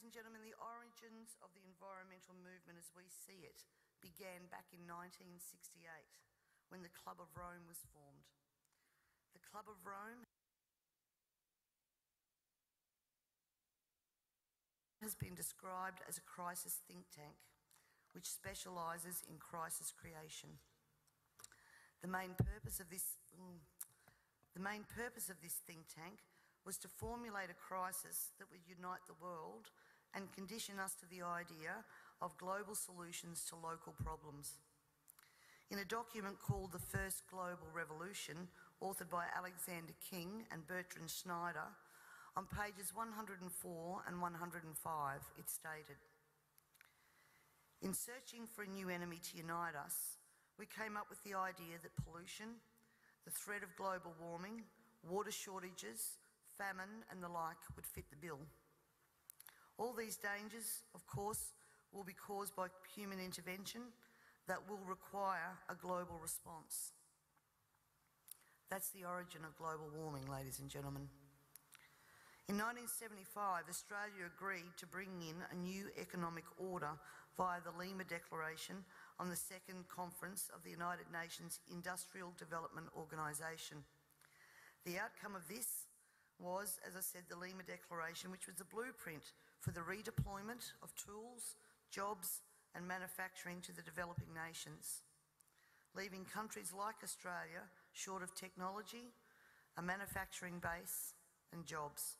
Ladies and gentlemen, the origins of the environmental movement as we see it began back in 1968 when the Club of Rome was formed. The Club of Rome has been described as a crisis think tank which specialises in crisis creation. The main purpose of this think tank was to formulate a crisis that would unite the world and condition us to the idea of global solutions to local problems. In a document called The First Global Revolution, authored by Alexander King and Bertrand Schneider, on pages 104 and 105, it stated, "In searching for a new enemy to unite us, we came up with the idea that pollution, the threat of global warming, water shortages, famine and the like would fit the bill. All these dangers, of course, will be caused by human intervention that will require a global response." That's the origin of global warming, ladies and gentlemen. In 1975, Australia agreed to bring in a new economic order via the Lima Declaration on the Second Conference of the United Nations Industrial Development Organisation. The outcome of this was, as I said, the Lima Declaration, which was a blueprint for the redeployment of tools, jobs and manufacturing to the developing nations, leaving countries like Australia short of technology, a manufacturing base and jobs.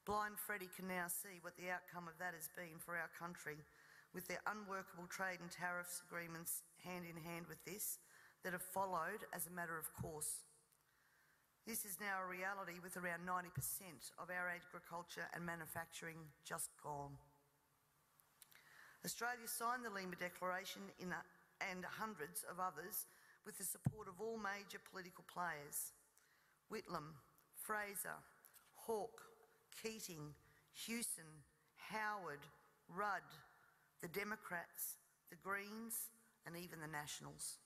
Blind Freddie can now see what the outcome of that has been for our country, with their unworkable trade and tariffs agreements hand in hand with this that have followed as a matter of course. This is now a reality, with around 90% of our agriculture and manufacturing just gone. Australia signed the Lima Declaration and hundreds of others with the support of all major political players: Whitlam, Fraser, Hawke, Keating, Hewson, Howard, Rudd, the Democrats, the Greens and even the Nationals.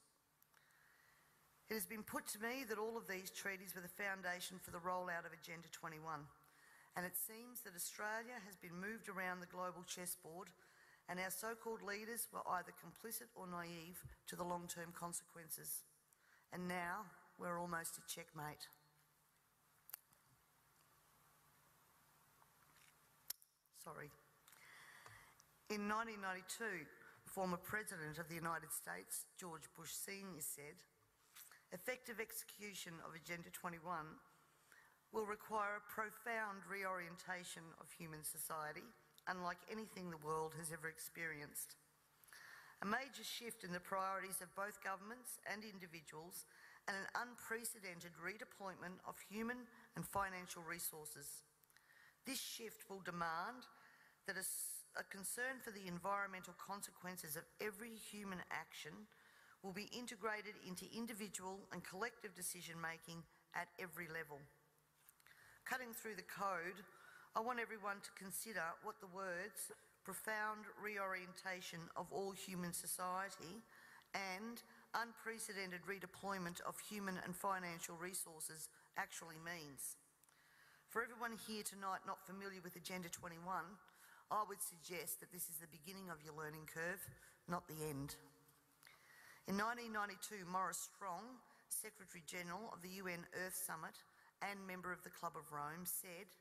It has been put to me that all of these treaties were the foundation for the rollout of Agenda 21, and it seems that Australia has been moved around the global chessboard, and our so-called leaders were either complicit or naive to the long-term consequences. And now we're almost at checkmate. In 1992, former President of the United States, George Bush Sr. said, "Effective execution of Agenda 21 will require a profound reorientation of human society, unlike anything the world has ever experienced. A major shift in the priorities of both governments and individuals, and an unprecedented redeployment of human and financial resources. This shift will demand that a concern for the environmental consequences of every human action will be integrated into individual and collective decision-making at every level." Cutting through the code, I want everyone to consider what the words "profound reorientation of all human society" and "unprecedented redeployment of human and financial resources" actually means. For everyone here tonight not familiar with Agenda 21, I would suggest that this is the beginning of your learning curve, not the end. In 1992, Maurice Strong, Secretary General of the UN Earth Summit and member of the Club of Rome, said,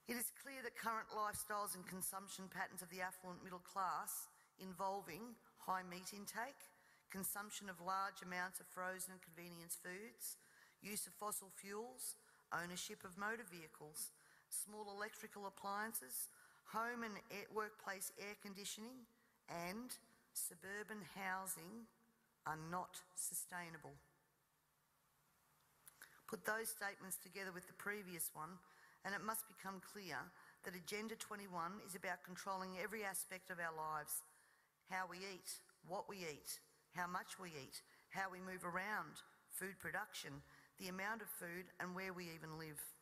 "It is clear that current lifestyles and consumption patterns of the affluent middle class, involving high meat intake, consumption of large amounts of frozen and convenience foods, use of fossil fuels, ownership of motor vehicles, small electrical appliances, home and workplace air conditioning, and suburban housing are not sustainable." Put those statements together with the previous one, and it must become clear that Agenda 21 is about controlling every aspect of our lives: how we eat, what we eat, how much we eat, how we move around, food production, the amount of food, and where we even live.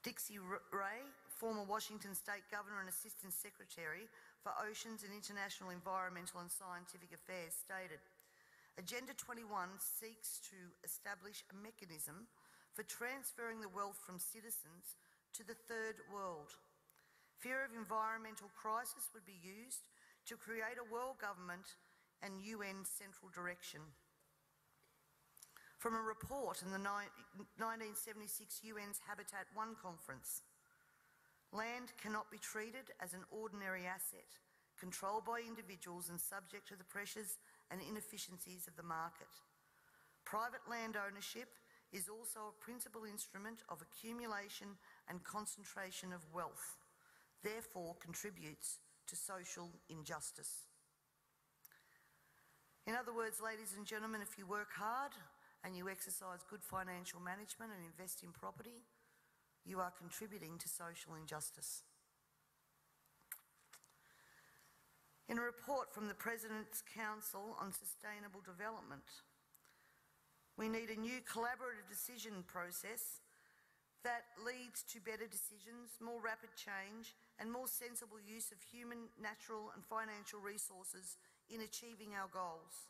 Dixie Ray, former Washington State Governor and Assistant Secretary for Oceans and International Environmental and Scientific Affairs, stated, "Agenda 21 seeks to establish a mechanism for transferring the wealth from citizens to the third world, fear of environmental crisis would be used to create a world government and UN central direction. From a report in the 1976 UN's Habitat 1 conference, land cannot be treated as an ordinary asset, controlled by individuals and subject to the pressures and inefficiencies of the market. Private land ownership is also a principal instrument of accumulation and concentration of wealth, therefore contributes to social injustice. In other words, ladies and gentlemen, if you work hard and you exercise good financial management and invest in property, you are contributing to social injustice. In a report from the President's Council on Sustainable Development, we need a new collaborative decision process that leads to better decisions, more rapid change, and more sensible use of human, natural and financial resources in achieving our goals.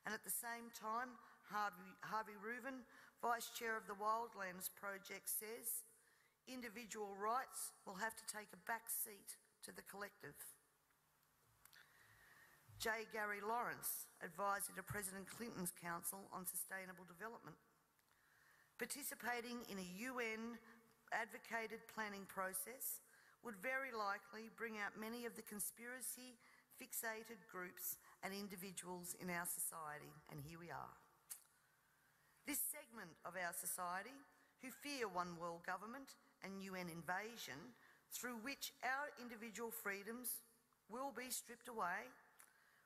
And at the same time, Harvey Reuven, Vice Chair of the Wildlands Project, says individual rights will have to take a back seat to the collective. J. Gary Lawrence, advisor to President Clinton's Council on Sustainable Development, participating in a UN-advocated planning process would very likely bring out many of the conspiracy-fixated groups and individuals in our society, and here we are. This segment of our society, who fear one world government and UN invasion, through which our individual freedoms will be stripped away,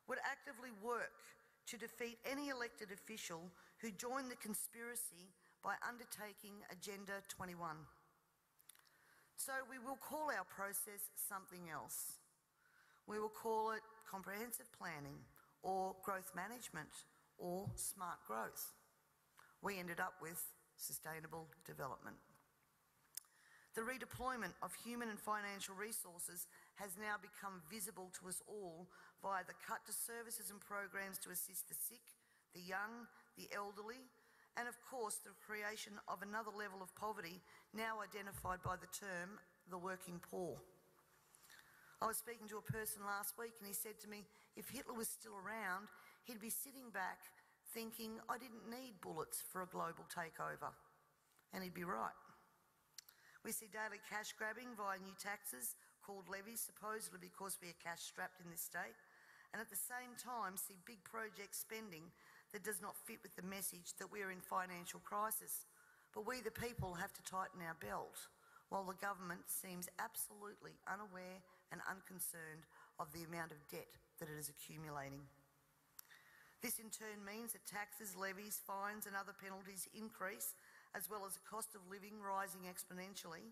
would actively work to defeat any elected official who joined the conspiracy by undertaking Agenda 21. So we will call our process something else. We will call it comprehensive planning or growth management or smart growth. We ended up with sustainable development. The redeployment of human and financial resources has now become visible to us all via the cut to services and programs to assist the sick, the young, the elderly, and of course the creation of another level of poverty now identified by the term the working poor. I was speaking to a person last week and he said to me, if Hitler was still around, he'd be sitting back thinking, I didn't need bullets for a global takeover. And he'd be right. We see daily cash grabbing via new taxes called levies, supposedly because we are cash strapped in this state, and at the same time see big project spending that does not fit with the message that we are in financial crisis. But we the people have to tighten our belt, while the government seems absolutely unaware and unconcerned of the amount of debt that it is accumulating. This in turn means that taxes, levies, fines and other penalties increase, as well as the cost of living rising exponentially,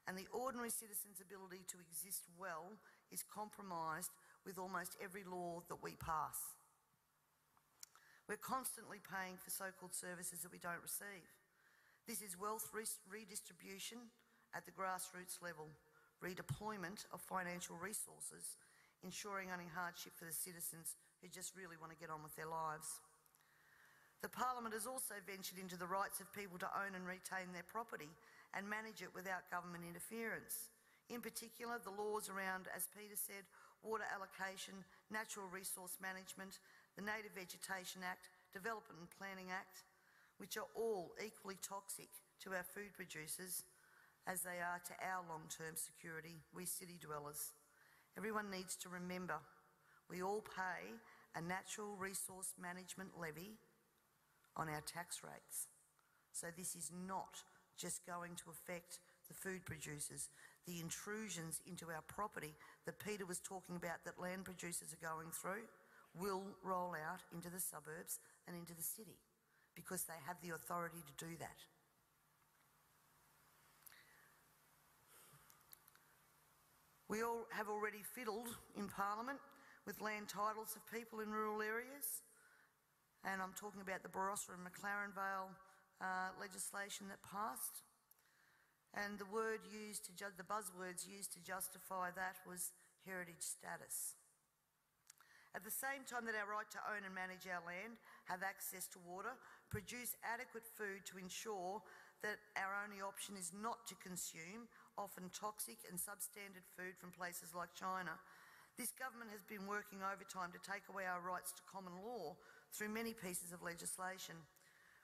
and the ordinary citizen's ability to exist well is compromised with almost every law that we pass. We're constantly paying for so-called services that we don't receive. This is wealth redistribution at the grassroots level, redeployment of financial resources, ensuring only hardship for the citizens who just really want to get on with their lives. The Parliament has also ventured into the rights of people to own and retain their property and manage it without government interference. In particular, the laws around, as Peter said, water allocation, natural resource management, the Native Vegetation Act, Development and Planning Act, which are all equally toxic to our food producers as they are to our long-term security, we city dwellers. Everyone needs to remember, we all pay a natural resource management levy on our tax rates. So this is not just going to affect the food producers. The intrusions into our property that Peter was talking about that land producers are going through will roll out into the suburbs and into the city because they have the authority to do that. We all have already fiddled in Parliament with land titles of people in rural areas, and I'm talking about the Barossa and McLaren Vale legislation that passed. And the buzzwords used to justify that was heritage status. At the same time that our right to own and manage our land, have access to water, produce adequate food to ensure that our only option is not to consume often toxic and substandard food from places like China. This government has been working overtime to take away our rights to common law through many pieces of legislation.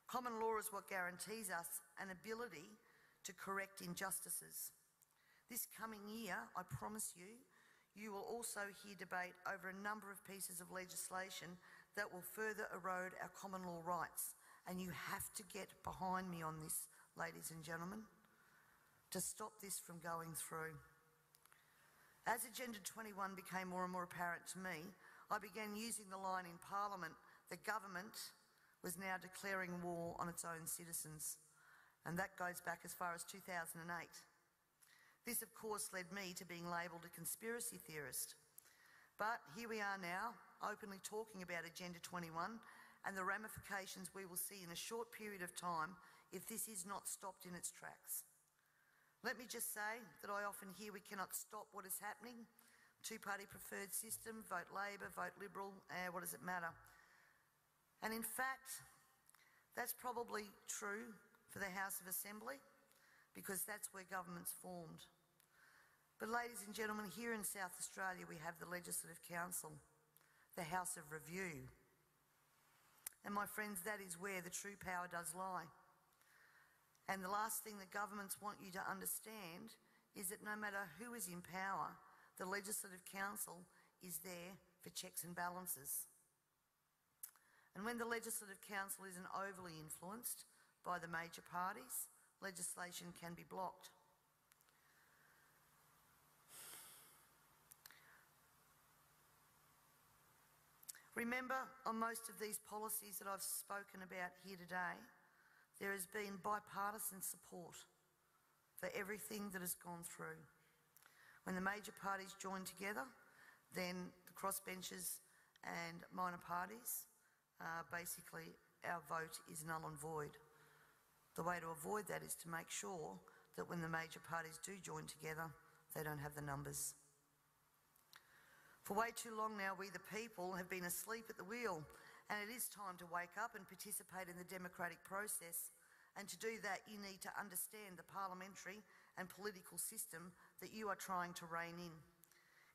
Common law is what guarantees us an ability to correct injustices. This coming year, I promise you, you will also hear debate over a number of pieces of legislation that will further erode our common law rights. And you have to get behind me on this, ladies and gentlemen, to stop this from going through. As Agenda 21 became more and more apparent to me, I began using the line in Parliament that government was now declaring war on its own citizens. And that goes back as far as 2008. This, of course, led me to being labelled a conspiracy theorist. But here we are now, openly talking about Agenda 21 and the ramifications we will see in a short period of time if this is not stopped in its tracks. Let me just say that I often hear we cannot stop what is happening. Two-party preferred system, vote Labor, vote Liberal, what does it matter? And in fact, that's probably true for the House of Assembly, because that's where government's formed. But ladies and gentlemen, here in South Australia we have the Legislative Council, the House of Review. And my friends, that is where the true power does lie. And the last thing that governments want you to understand is that no matter who is in power, the Legislative Council is there for checks and balances. And when the Legislative Council isn't overly influenced by the major parties, legislation can be blocked. Remember, on most of these policies that I've spoken about here today, there has been bipartisan support for everything that has gone through. When the major parties join together, then the crossbenchers and minor parties, basically our vote is null and void. The way to avoid that is to make sure that when the major parties do join together, they don't have the numbers. For way too long now, we the people have been asleep at the wheel, and it is time to wake up and participate in the democratic process. And to do that, you need to understand the parliamentary and political system that you are trying to rein in.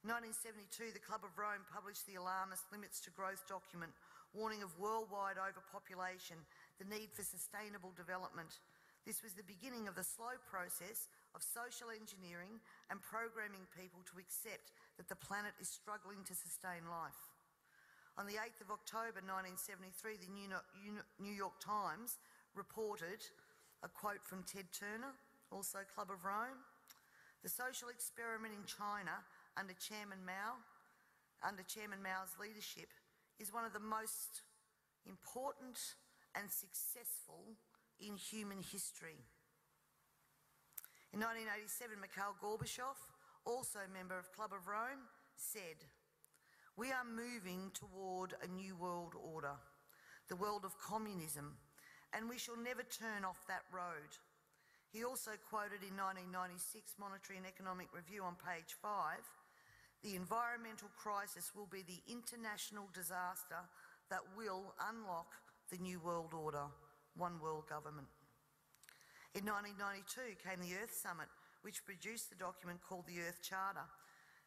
In 1972, the Club of Rome published the alarmist Limits to Growth document, warning of worldwide overpopulation, the need for sustainable development. This was the beginning of the slow process of social engineering and programming people to accept that the planet is struggling to sustain life. On the 8th of October 1973, the New York Times reported a quote from Ted Turner, also Club of Rome. The social experiment in China under Chairman Mao's leadership is one of the most important and successful in human history. In 1987, Mikhail Gorbachev, also a member of Club of Rome, said, "We are moving toward a new world order, the world of communism, and we shall never turn off that road." He also quoted in 1996 Monetary and Economic Review on page 5, "The environmental crisis will be the international disaster that will unlock the new world order, one world government." In 1992 came the Earth Summit, which produced the document called the Earth Charter.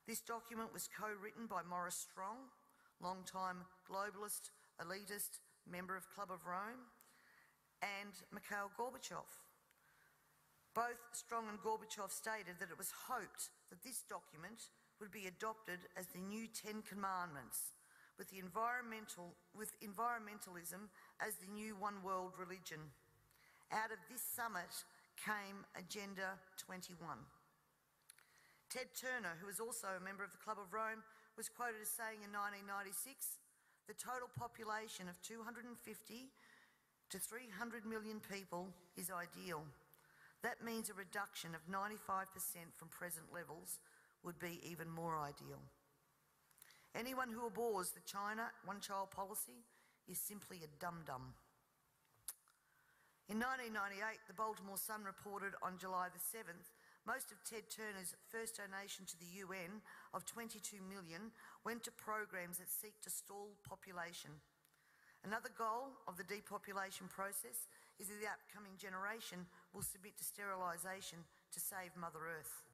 This document was co-written by Maurice Strong, long-time globalist, elitist, member of Club of Rome, and Mikhail Gorbachev. Both Strong and Gorbachev stated that it was hoped that this document would be adopted as the new 10 Commandments, with environmentalism as the new one world religion. Out of this summit came Agenda 21. Ted Turner, who was also a member of the Club of Rome, was quoted as saying in 1996, "The total population of 250 to 300 million people is ideal. That means a reduction of 95% from present levels would be even more ideal." Anyone who abhors the China one-child policy is simply a dum-dum. In 1998, the Baltimore Sun reported on July the 7th, most of Ted Turner's first donation to the UN of $22 million went to programs that seek to stall population. Another goal of the depopulation process is that the upcoming generation will submit to sterilisation to save Mother Earth.